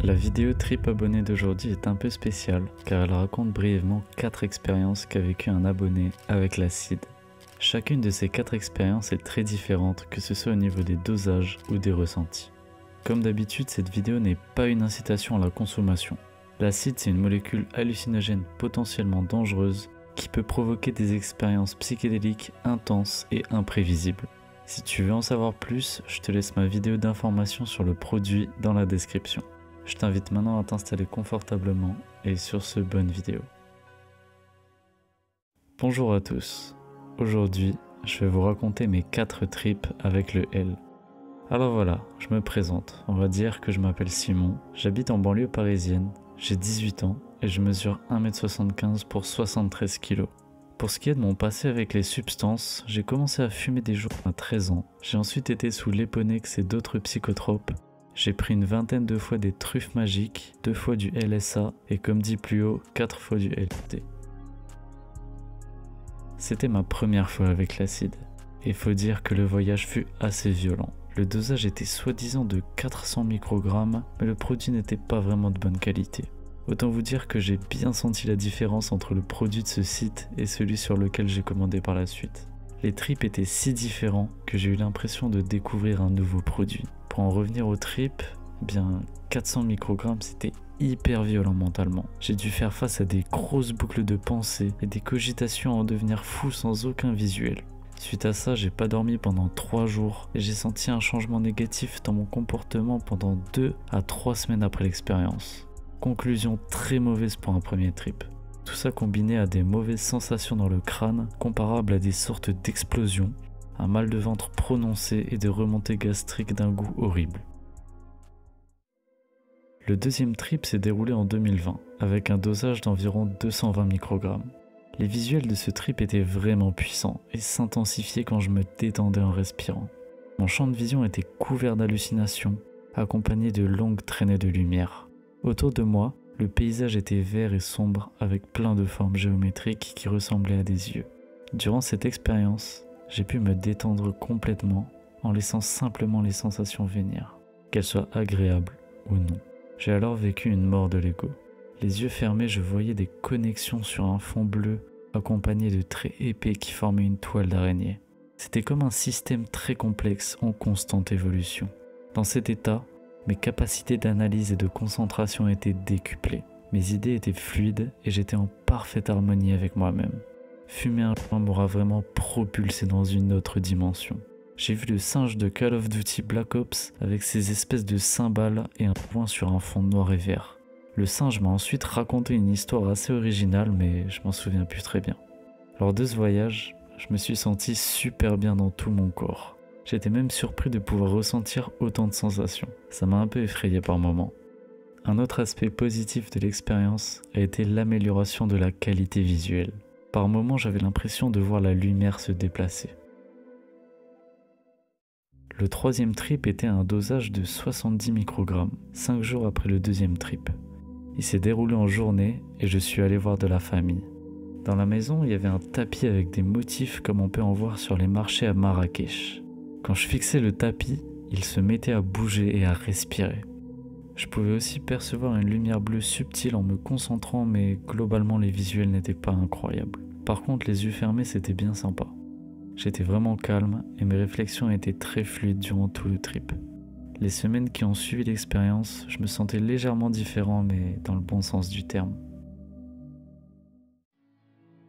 La vidéo trip abonné d'aujourd'hui est un peu spéciale car elle raconte brièvement 4 expériences qu'a vécu un abonné avec l'acide. Chacune de ces 4 expériences est très différente, que ce soit au niveau des dosages ou des ressentis. Comme d'habitude, cette vidéo n'est pas une incitation à la consommation. L'acide, c'est une molécule hallucinogène potentiellement dangereuse qui peut provoquer des expériences psychédéliques intenses et imprévisibles. Si tu veux en savoir plus, je te laisse ma vidéo d'information sur le produit dans la description. Je t'invite maintenant à t'installer confortablement et sur ce, bonne vidéo. Bonjour à tous. Aujourd'hui, je vais vous raconter mes 4 trips avec le L. Alors voilà, je me présente. On va dire que je m'appelle Simon, j'habite en banlieue parisienne, j'ai 18 ans et je mesure 1m75 pour 73 kg. Pour ce qui est de mon passé avec les substances, j'ai commencé à fumer des joints à 13 ans. J'ai ensuite été sous l'Eponex et d'autres psychotropes. J'ai pris une vingtaine de fois des truffes magiques, 2 fois du LSA et comme dit plus haut, 4 fois du LSD. C'était ma première fois avec l'acide. Et faut dire que le voyage fut assez violent. Le dosage était soi-disant de 400 microgrammes, mais le produit n'était pas vraiment de bonne qualité. Autant vous dire que j'ai bien senti la différence entre le produit de ce site et celui sur lequel j'ai commandé par la suite. Les trips étaient si différents que j'ai eu l'impression de découvrir un nouveau produit. Pour en revenir aux trips, 400 microgrammes c'était hyper violent mentalement. J'ai dû faire face à des grosses boucles de pensée et des cogitations à en devenir fou sans aucun visuel. Suite à ça, j'ai pas dormi pendant 3 jours et j'ai senti un changement négatif dans mon comportement pendant 2 à 3 semaines après l'expérience. Conclusion très mauvaise pour un premier trip. Tout ça combiné à des mauvaises sensations dans le crâne, comparables à des sortes d'explosions, un mal de ventre prononcé et des remontées gastriques d'un goût horrible. Le deuxième trip s'est déroulé en 2020, avec un dosage d'environ 220 microgrammes. Les visuels de ce trip étaient vraiment puissants et s'intensifiaient quand je me détendais en respirant. Mon champ de vision était couvert d'hallucinations, accompagné de longues traînées de lumière. Autour de moi, le paysage était vert et sombre avec plein de formes géométriques qui ressemblaient à des yeux. Durant cette expérience, j'ai pu me détendre complètement en laissant simplement les sensations venir, qu'elles soient agréables ou non. J'ai alors vécu une mort de l'ego. Les yeux fermés, je voyais des connexions sur un fond bleu accompagné de traits épais qui formaient une toile d'araignée. C'était comme un système très complexe en constante évolution. Dans cet état, mes capacités d'analyse et de concentration étaient décuplées. Mes idées étaient fluides et j'étais en parfaite harmonie avec moi-même. Fumer un joint m'aura vraiment propulsé dans une autre dimension. J'ai vu le singe de Call of Duty Black Ops avec ses espèces de cymbales et un point sur un fond noir et vert. Le singe m'a ensuite raconté une histoire assez originale, mais je m'en souviens plus très bien. Lors de ce voyage, je me suis senti super bien dans tout mon corps. J'étais même surpris de pouvoir ressentir autant de sensations. Ça m'a un peu effrayé par moments. Un autre aspect positif de l'expérience a été l'amélioration de la qualité visuelle. Par moments, j'avais l'impression de voir la lumière se déplacer. Le troisième trip était un dosage de 70 microgrammes, 5 jours après le deuxième trip. Il s'est déroulé en journée et je suis allé voir de la famille. Dans la maison, il y avait un tapis avec des motifs comme on peut en voir sur les marchés à Marrakech. Quand je fixais le tapis, il se mettait à bouger et à respirer. Je pouvais aussi percevoir une lumière bleue subtile en me concentrant, mais globalement les visuels n'étaient pas incroyables. Par contre, les yeux fermés, c'était bien sympa. J'étais vraiment calme et mes réflexions étaient très fluides durant tout le trip. Les semaines qui ont suivi l'expérience, je me sentais légèrement différent, mais dans le bon sens du terme.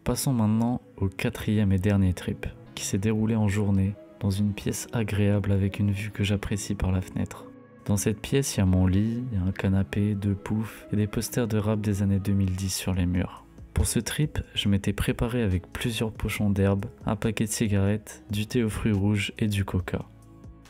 Passons maintenant au 4e et dernier trip, qui s'est déroulé en journée, dans une pièce agréable avec une vue que j'apprécie par la fenêtre. Dans cette pièce, il y a mon lit, il y a un canapé, 2 poufs et des posters de rap des années 2010 sur les murs. Pour ce trip, je m'étais préparé avec plusieurs pochons d'herbe, un paquet de cigarettes, du thé aux fruits rouges et du coca.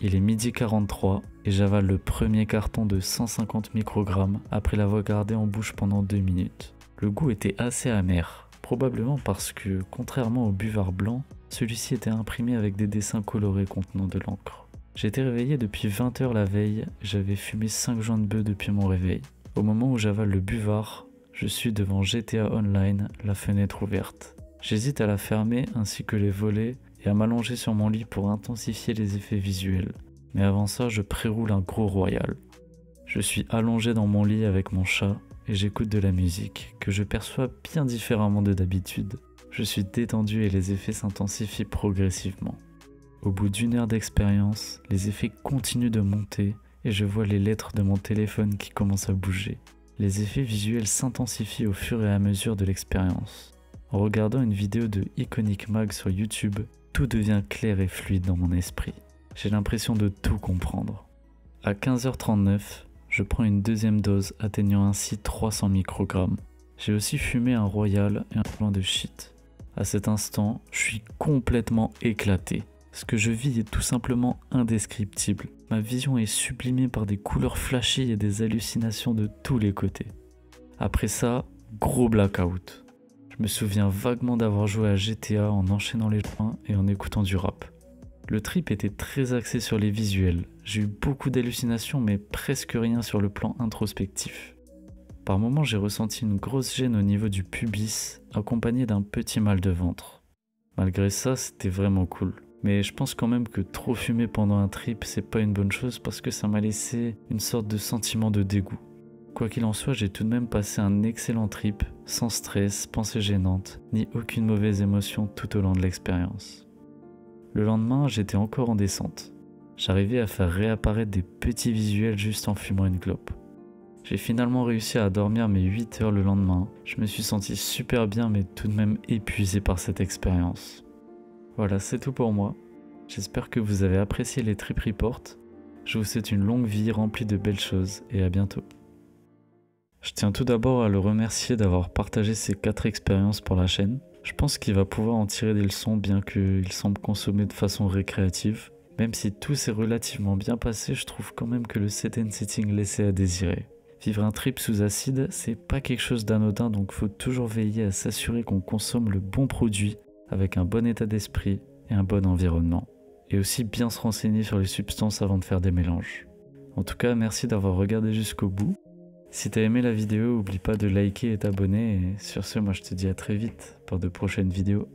Il est 12h43 et j'avale le premier carton de 150 microgrammes après l'avoir gardé en bouche pendant 2 minutes. Le goût était assez amer, probablement parce que, contrairement au buvard blanc, celui-ci était imprimé avec des dessins colorés contenant de l'encre. J'étais réveillé depuis 20h la veille, j'avais fumé 5 joints de bœuf depuis mon réveil. Au moment où j'avale le buvard, je suis devant GTA Online, la fenêtre ouverte. J'hésite à la fermer ainsi que les volets et à m'allonger sur mon lit pour intensifier les effets visuels. Mais avant ça, je préroule un gros royal. Je suis allongé dans mon lit avec mon chat et j'écoute de la musique que je perçois bien différemment de d'habitude. Je suis détendu et les effets s'intensifient progressivement. Au bout d'1 heure d'expérience, les effets continuent de monter et je vois les lettres de mon téléphone qui commencent à bouger. Les effets visuels s'intensifient au fur et à mesure de l'expérience. En regardant une vidéo de Iconic Mag sur YouTube, tout devient clair et fluide dans mon esprit. J'ai l'impression de tout comprendre. À 15h39, je prends une deuxième dose atteignant ainsi 300 microgrammes. J'ai aussi fumé un Royal et un joint de shit. À cet instant, je suis complètement éclaté. Ce que je vis est tout simplement indescriptible. Ma vision est sublimée par des couleurs flashy et des hallucinations de tous les côtés. Après ça, gros blackout. Je me souviens vaguement d'avoir joué à GTA en enchaînant les joints et en écoutant du rap. Le trip était très axé sur les visuels. J'ai eu beaucoup d'hallucinations mais presque rien sur le plan introspectif. Par moments, j'ai ressenti une grosse gêne au niveau du pubis, accompagnée d'un petit mal de ventre. Malgré ça, c'était vraiment cool. Mais je pense quand même que trop fumer pendant un trip, c'est pas une bonne chose parce que ça m'a laissé une sorte de sentiment de dégoût. Quoi qu'il en soit, j'ai tout de même passé un excellent trip, sans stress, pensée gênante, ni aucune mauvaise émotion tout au long de l'expérience. Le lendemain, j'étais encore en descente. J'arrivais à faire réapparaître des petits visuels juste en fumant une clope. J'ai finalement réussi à dormir mes 8 heures le lendemain. Je me suis senti super bien mais tout de même épuisé par cette expérience. Voilà, c'est tout pour moi. J'espère que vous avez apprécié les Trip Reports. Je vous souhaite une longue vie remplie de belles choses et à bientôt. Je tiens tout d'abord à le remercier d'avoir partagé ces 4 expériences pour la chaîne. Je pense qu'il va pouvoir en tirer des leçons bien qu'il semble consommer de façon récréative. Même si tout s'est relativement bien passé, je trouve quand même que le set and setting laissait à désirer. Vivre un trip sous acide, c'est pas quelque chose d'anodin, donc faut toujours veiller à s'assurer qu'on consomme le bon produit avec un bon état d'esprit et un bon environnement. Et aussi bien se renseigner sur les substances avant de faire des mélanges. En tout cas, merci d'avoir regardé jusqu'au bout. Si t'as aimé la vidéo, oublie pas de liker et t'abonner. Et sur ce, moi je te dis à très vite pour de prochaines vidéos.